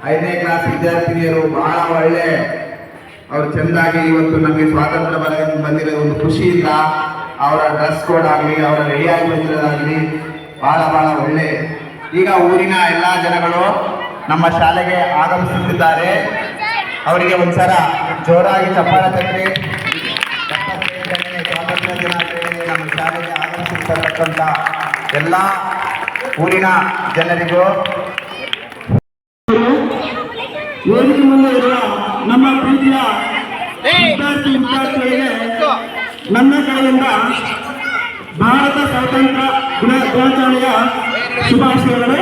5ನೇ ಕ್ಲಾಸ್ ವಿದ್ಯಾರ್ಥಿನಿಯರು ಬಹಳ ಒಳ್ಳೆ ಅವರು ಚೆಂದಾಗಿ ಇವತ್ತು ನಮಗೆ ಸ್ವಾತಂತ್ರ್ಯ ಬಂದಿರೋ ಒಂದು ಖುಷಿಯಿಂದ ಅವರ ಡ್ರೆಸ್ ಕೋಡ್ ಆಗಲಿ, ಅವರ ರೆಡಿಯಾಗಿ ಬಂದಿರೋದಾಗಲಿ ಬಹಳ ಒಳ್ಳೆ. ಈಗ ಊರಿನ ಎಲ್ಲ ಜನಗಳು ನಮ್ಮ ಶಾಲೆಗೆ ಆಗಮಿಸುತ್ತಿದ್ದಾರೆ. ಅವರಿಗೆ ಒಂದ್ಸಲ ಜೋರಾಗಿ ಚಪ್ಪಾಳೆ ತಟ್ಟೆ. ಸ್ವಾತಂತ್ರ್ಯ ದಿನಾಚರಣೆಗೆ ನಮ್ಮ ಶಾಲೆಗೆ ಆಗಮಿಸುತ್ತಿರತಕ್ಕಂಥ ಎಲ್ಲ ಊರಿನ ಜನರಿಗೂ ವೇದಿಕೆ ಮುಂದೆ ಇರುವ ನಮ್ಮ ಪ್ರೀತಿಯ ವಿದ್ಯಾರ್ಥಿಗಳಿಗೆ ನನ್ನ ಕಡೆಯಿಂದ ಭಾರತ ಸ್ವಾತಂತ್ರ್ಯ ದಿನಾಚರಣೆಯ ಶುಭಾಶಯಗಳು.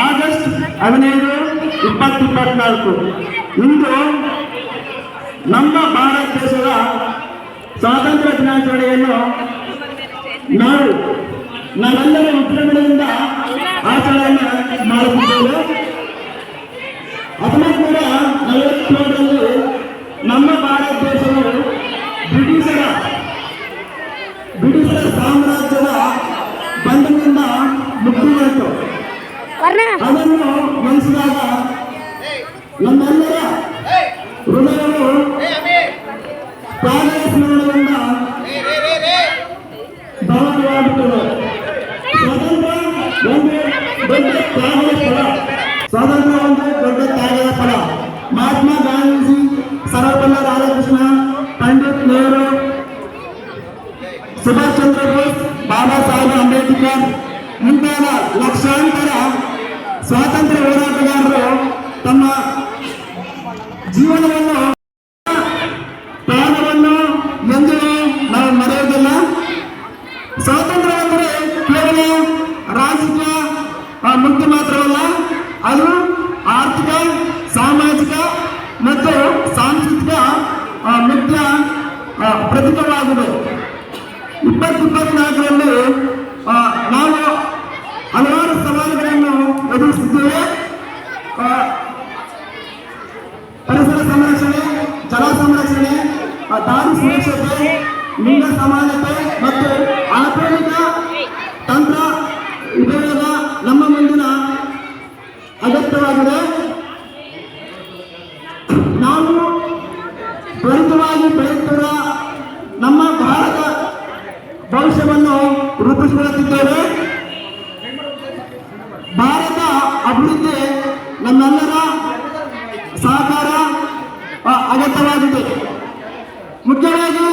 ಆಗಸ್ಟ್ 15, 2024 ಇಂದು ನಮ್ಮ ಭಾರತ ದೇಶದ ಸ್ವಾತಂತ್ರ್ಯ ದಿನಾಚರಣೆಯನ್ನು ನಾವೆಲ್ಲರ ವಿಜೃಂಭಣೆಯಿಂದ ಆಚರಣೆಯನ್ನು ಮಾಡುತ್ತಿದ್ದೇವೆ. 1947ರಲ್ಲಿ ನಮ್ಮ ಭಾರತ ದೇಶವು ಬ್ರಿಟಿಷರ ಸಾಮ್ರಾಜ್ಯದ ಬಂಧನದಿಂದ ಮುಕ್ತಿಯಾಯಿತು. ಅದನ್ನು ನೆನೆಸಿದಾಗ ನಮ್ಮೆಲ್ಲರ ಹೃದಯವು ತ್ಯಾಗದ ಸ್ಮರಣೆಯಿಂದ ಭಾವವಾಗುತ್ತದೆ. ಸ್ವಾತಂತ್ರ್ಯ ಒಂದು ದೊಡ್ಡ ತ್ಯಾಗದ ಫಲ. ಮಹಾತ್ಮ ಗಾಂಧೀಜಿ, ಸರ್ವಪಲ್ಲಿ ರಾಧಾಕೃಷ್ಣ, ಪಂಡಿತ್ ನೆಹರು, ಸುಭಾಷ್ ಚಂದ್ರ ಬೋಸ್, ಬಾಬಾ ಸಾಹೇಬ್ ಅಂಬೇಡ್ಕರ್ ಮುಂತಾದ ಲಕ್ಷಾಂತರ ಸ್ವಾತಂತ್ರ್ಯ ಹೋರಾಟಗಾರರು ತಮ್ಮ ಜೀವನವನ್ನು ಪ್ರಾಣವನ್ನು ಎಂದಿಗೂ ನಾವು ಮರೆಯುವುದಿಲ್ಲ. ಸ್ವಾತಂತ್ರ್ಯ ಅಂದರೆ ಕೇವಲ ರಾಜಕೀಯ ಮುಕ್ತಿ ಮಾತ್ರವಲ್ಲ, ಅದು ಆರ್ಥಿಕ, ಸಾಮಾಜಿಕ ಮತ್ತು ಸಾಂಸ್ಕೃತಿಕ ಮುಕ್ತಿಯ ಪ್ರತೀಕವಾಗಿದೆ. 2024ರಲ್ಲಿ ನಾವು ಹಲವಾರು ಸವಾಲುಗಳನ್ನು ಎದುರಿಸುತ್ತೇವೆ. ಪರಿಸರ ಸಂರಕ್ಷಣೆ, ಜಲ ಸಂರಕ್ಷಣೆ, ದಾರಿ ಸುರಕ್ಷತೆ, ಲಿಂಗ ಸಮಾನತೆ ಮತ್ತು ಆಧುನಿಕ ತಂತ್ರ ಉಪಯೋಗ ನಮ್ಮ ಮುಂದಿನ ಅಗತ್ಯವಾಗಿದೆ. ನಾವು ತ್ವರಿತವಾಗಿ ಬೆಳೆಯುತ್ತಿರುವ ನಮ್ಮ ಭಾರತ ಭವಿಷ್ಯವನ್ನು ರೂಪಿಸಿಕೊಳ್ಳುತ್ತಿದ್ದೇವೆ. ಭಾರತ ಅಭಿವೃದ್ಧಿ ನಮ್ಮೆಲ್ಲರ ಸಹಕಾರ ಅಗತ್ಯವಾಗಿದೆ. ಮುಖ್ಯವಾಗಿ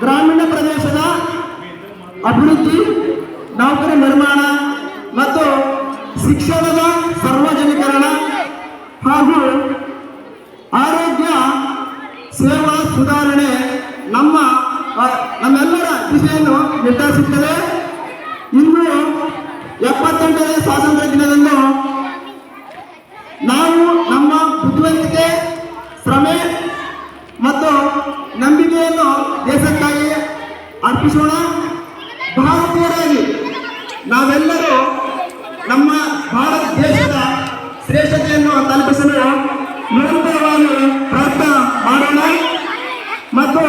ಗ್ರಾಮೀಣ ಪ್ರದೇಶದ ಅಭಿವೃದ್ಧಿ, ನೌಕರಿ ನಿರ್ಮಾಣ ಮತ್ತು ಶಿಕ್ಷಣದ ಸಾರ್ವಜನಿಕರಣ ಹಾಗೂ ಆರೋಗ್ಯ ಸೇವಾ ಸುಧಾರಣೆ ನಮ್ಮೆಲ್ಲರ ದಿಶೆಯನ್ನು ನಿರ್ಧರಿಸುತ್ತದೆ. ಇನ್ನು 78ನೇ ಸ್ವಾತಂತ್ರ್ಯ ದಿನದಂದು ನಾವು ನಮ್ಮ ಬುದ್ಧಿವಂತಿಕೆ, ಶ್ರಮೆ ಮತ್ತು ನಂಬಿಕೆಯನ್ನು ದೇಶಕ್ಕಾಗಿ ಅರ್ಪಿಸೋಣ. ಭಾರತೀಯರಾಗಿ ನಾವೆಲ್ಲರೂ ನಮ್ಮ ಭಾರತ ದೇಶದ ಶ್ರೇಷ್ಠತೆಯನ್ನು ತಲುಪಿಸಲು ನಿರಂತರವಾಗಿ ಪ್ರಯತ್ನ ಮಾಡೋಣ. ಮತ್ತು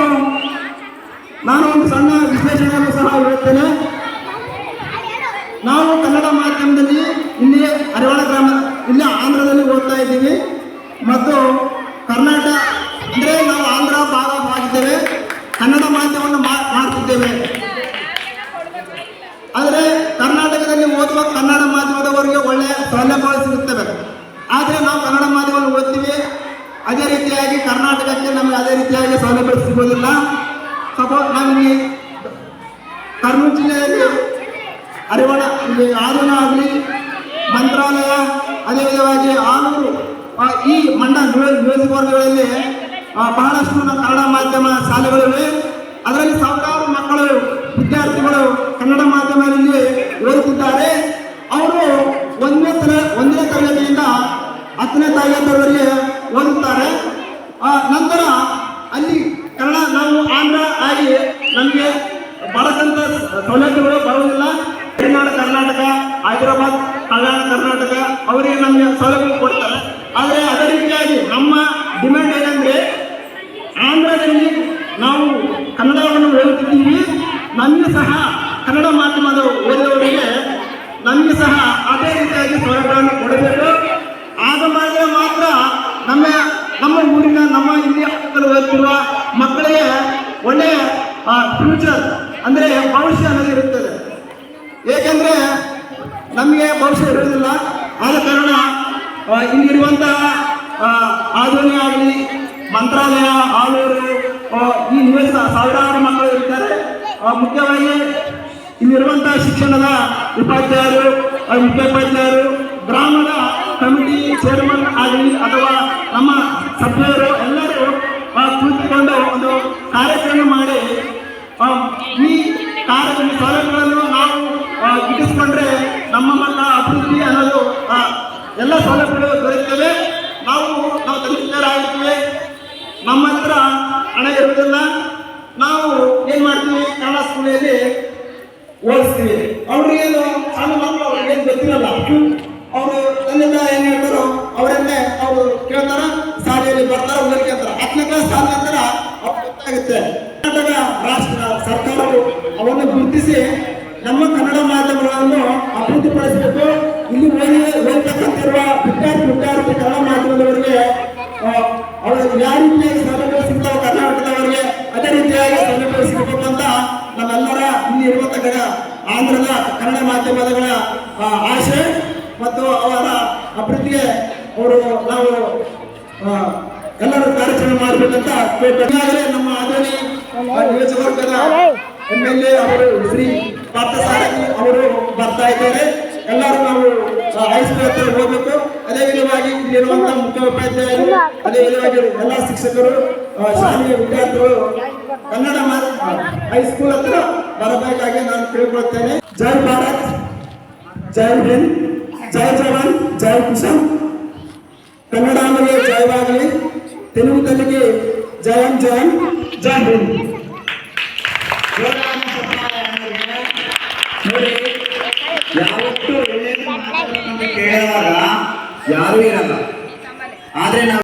ನಾನು ಒಂದು ಸಣ್ಣ ವಿಶ್ಲೇಷಣೆಯನ್ನು ಸಹ ಹೇಳುತ್ತೇನೆ. ನಾವು ಕನ್ನಡ ಮಾಧ್ಯಮದಲ್ಲಿ ಇಲ್ಲಿ ಅರಿವಾಳ ಗ್ರಾಮ, ಇಲ್ಲಿ ಆಂಧ್ರದಲ್ಲಿ ಓದ್ತಾ ಇದ್ದೀವಿ. ಮತ್ತು ಕರ್ನಾಟಕ ಅಂದರೆ ನಾವು ಆಂಧ್ರ ಭಾಗವಾಗಿದ್ದೇವೆ, ಕನ್ನಡ ಮಾಧ್ಯಮವನ್ನು ಮಾಡ್ತಿದ್ದೇವೆ. ಆದರೆ ಕರ್ನಾಟಕದಲ್ಲಿ ಓದುವ ಕನ್ನಡ ಮಾಧ್ಯಮದವರಿಗೆ ಒಳ್ಳೆಯ ಸೌಲಭ್ಯಗಳು ಸಿಗುತ್ತವೆ. ಆದರೆ ನಾವು ಕನ್ನಡ ಮಾಧ್ಯಮವನ್ನು ಓದ್ತೀವಿ, ಅದೇ ರೀತಿಯಾಗಿ ಕರ್ನಾಟಕಕ್ಕೆ ನಮಗೆ ಅದೇ ರೀತಿಯಾಗಿ ಸೌಲಭ್ಯ ಸಿಗೋದಿಲ್ಲ. ಸಪೋಸ್ ನಾವಿಲ್ಲಿ ಕರ್ನೂಲು ಜಿಲ್ಲೆಯಲ್ಲಿ ಅರಿವಾಳ ಆದೂನ ಆಗಲಿ, ಮಂತ್ರಾಲಯ, ಅದೇ ವಿಧವಾಗಿ ಆಲೂರು, ಈ ನಿಯೋಜಕವರ್ಗಗಳಲ್ಲಿ ಬಹಳಷ್ಟು ಕನ್ನಡ ಮಾಧ್ಯಮ ಶಾಲೆಗಳಿವೆ. ಅದರಲ್ಲಿ ಸಾವಿರಾರು ಮಕ್ಕಳು, ವಿದ್ಯಾರ್ಥಿಗಳು ಕನ್ನಡ ಮಾಧ್ಯಮದಲ್ಲಿ ಓದುತ್ತಿದ್ದಾರೆ. ಅವರು 1ನೇ ತರಗತಿಯಿಂದ 10ನೇ ತರಗತಿಯವರೆಗೆ ಓದುತ್ತಾರೆ. ನಂತರ ಅಲ್ಲಿ ಕನ್ನಡ ನಾವು ಆಂಧ್ರ ಆಗಿ ನಮಗೆ ಬರತಂತ ಸೌಲಭ್ಯಗಳು ಬರುವುದಿಲ್ಲ. ತಮಿಳುನಾಡು, ಕರ್ನಾಟಕ, ಹೈದರಾಬಾದ್, ಕಲ್ಯಾಣ ಕರ್ನಾಟಕ ಅವರಿಗೆ ನಮಗೆ ಸೌಲಭ್ಯ ಕೊಡ್ತಾರೆ. ಆದರೆ ಅದೇ ರೀತಿಯಾಗಿ ನಮ್ಮ ಡಿಮ್ಯಾಂಡ್ ಏನಂದರೆ, ಆಂಧ್ರದಲ್ಲಿ ನಾವು ಕನ್ನಡವನ್ನು ಓದುತ್ತಿದ್ದೀವಿ, ನಮಗೆ ಸಹ ಕನ್ನಡ ಮಾಧ್ಯಮದ ಓದುವವರಿಗೆ ನಮಗೆ ಸಹ ಅದೇ ರೀತಿಯಾಗಿ ಸೌಲಭ್ಯವನ್ನು ಕೊಡಬೇಕು. ಇಲ್ಲಾಂದ್ರೆ ನಮಗೆ ಭವಿಷ್ಯ ಇರುವುದಿಲ್ಲ. ಆದ ಕಾರಣ ಇಲ್ಲಿರುವಂತಹ ಆಧುನಿ ಆಗಲಿ, ಮಂತ್ರಾಲಯ, ಆಲೂರು, ಈ ನಿವೇಶ ಸಾವಿರಾರು ಮಕ್ಕಳು ಇರ್ತಾರೆ. ಮುಖ್ಯವಾಗಿ ಇಲ್ಲಿರುವಂತಹ ಶಿಕ್ಷಣದ ಉಪಾಧ್ಯಾಯರು, ಮುಖ್ಯೋಪಾಧ್ಯಾಯರು, ಗ್ರಾಮದ ಕಮಿಟಿ ಚೇರ್ಮನ್ ಆಗಲಿ ಅಥವಾ ನಮ್ಮ ಸಭ್ಯರು ಎಲ್ಲರೂ ಕುಳಿತುಕೊಂಡು ಒಂದು ಕಾರ್ಯಕ್ರಮ ಮಾಡಿ ಈ ಕಾರ್ಯಕ್ರಮ ಸೌಲಭ್ಯಗಳನ್ನು ನಾವು ಗಿಟ್ಟಿಸ್ಕೊಂಡ್ರೆ ನಮ್ಮ ಮಕ್ಕಳ ಅಭಿವೃದ್ಧಿ ಅನ್ನೋದು ಎಲ್ಲ ಸೌಲಭ್ಯಗಳು ದೊರೆಯುತ್ತವೆ. ನಾವು ತನಿಖಾರಾಗಿರ್ತೀವಿ, ನಮ್ಮ ಹತ್ರ ಹಣ ಇರುವುದಿಲ್ಲ. ನಾವು ಏನು ಮಾಡ್ತೀವಿ, ಕನ್ನಡ ಸ್ಕೂಲಲ್ಲಿ ಓದಿಸ್ತೀವಿ. ಅವ್ರಿಗೇನು ಸಣ್ಣ ಮಕ್ಕಳು ಅವ್ರಿಗೇನು ಗೊತ್ತಿರಲ್ಲ. ಅವರು ತಂದೆಯಿಂದ ಏನು ಹೇಳ್ತಾರೋ ಅವರನ್ನೇ ಅವರು ಕೇಳ್ತಾರ, ಶಾಲೆಯಲ್ಲಿ ಬರ್ತಾರೆ, ಊರಿಗೆ ಕೇಳ್ತಾರೆ. 10ನೇ ಕ್ಲಾಸ್ ಆದ ನಂತರ ಅವ್ರಿಗೆ ಗೊತ್ತಾಗುತ್ತೆ. ಕರ್ನಾಟಕ ರಾಷ್ಟ್ರ ಸರ್ಕಾರವು ಅವನ್ನು ಗುರುತಿಸಿ ನಮ್ಮ ಕನ್ನಡ ಮಾಧ್ಯಮಗಳನ್ನು ಅಭಿವೃದ್ಧಿಪಡಿಸಬೇಕು. ಇಲ್ಲಿ ಓದತಕ್ಕಂತಿರುವ ವಿದ್ಯಾರ್ಥಿ ಕನ್ನಡ ಮಾಧ್ಯಮದವರಿಗೆ ಅವರು ಯಾವ ರೀತಿಯಾಗಿ ಸೌಲಭ್ಯ ಸಿಗ್ತಾವೆ ಕರ್ನಾಟಕದವರಿಗೆ ಅದೇ ರೀತಿಯಾಗಿ ಸೌಲಭ್ಯ ಸಿಗಬೇಕು ಅಂತ ನಮ್ಮೆಲ್ಲರ ಇಲ್ಲಿ ಇರುವಂತಹ ಆಂಧ್ರದ ಕನ್ನಡ ಮಾಧ್ಯಮಗಳ ಆಶೆ ಮತ್ತು ಅವರ ಅಭಿವೃದ್ಧಿಗೆ ನಾವು ಎಲ್ಲರೂ ಕಾರ್ಯಾಚರಣೆ ಮಾಡಬೇಕಂತ ಕೇಳ್ತಾರೆ. ನಮ್ಮ ಆಧುನಿ ನಿಯೋಜಕವರ್ಗದ MLA ಅವರು ಶ್ರೀ ಪಾರ್ಥಸಾರಥಿ ಅವರು ಬರ್ತಾ ಇದ್ದಾರೆ. ಎಲ್ಲರೂ ನಾವು ಹೈಸ್ಕೂಲ್ ಹತ್ರ ಹೋಗ್ಬೇಕು. ಅದೇ ವಿಧವಾಗಿ ಇಲ್ಲಿರುವಂತಹ ಮುಖ್ಯೋಪಾಧ್ಯಾಯರು, ಅದೇ ವಿಧವಾಗಿ ಎಲ್ಲ ಶಿಕ್ಷಕರು, ಶಾಲೆಯ ವಿದ್ಯಾರ್ಥಿಗಳು ಕನ್ನಡ ಹೈಸ್ಕೂಲ್ ಹತ್ರ ಬರಬೇಕಾಗಿ ನಾನು ಕೇಳ್ಕೊಳ್ತೇನೆ. ಜೈ ಭಾರತ್, ಜೈ ಹಿಂದ್, ಜೈ ಜವಾನ್, ಜೈ ಕಿಸಾನ್. ಕನ್ನಡಾಂಬೆಗೆ ಜಯವಾಗಲಿ, ತೆಲುಗು ತಲೆಗೆ ಜಯಂ ಜಯಂ, ಜೈ ಹಿಂದ್. ನೋಡಿ, ಯಾವತ್ತೂ ಕೇಳುವಾಗ ಯಾರೂ ಇರಲ್ಲ, ಆದ್ರೆ ನಾವು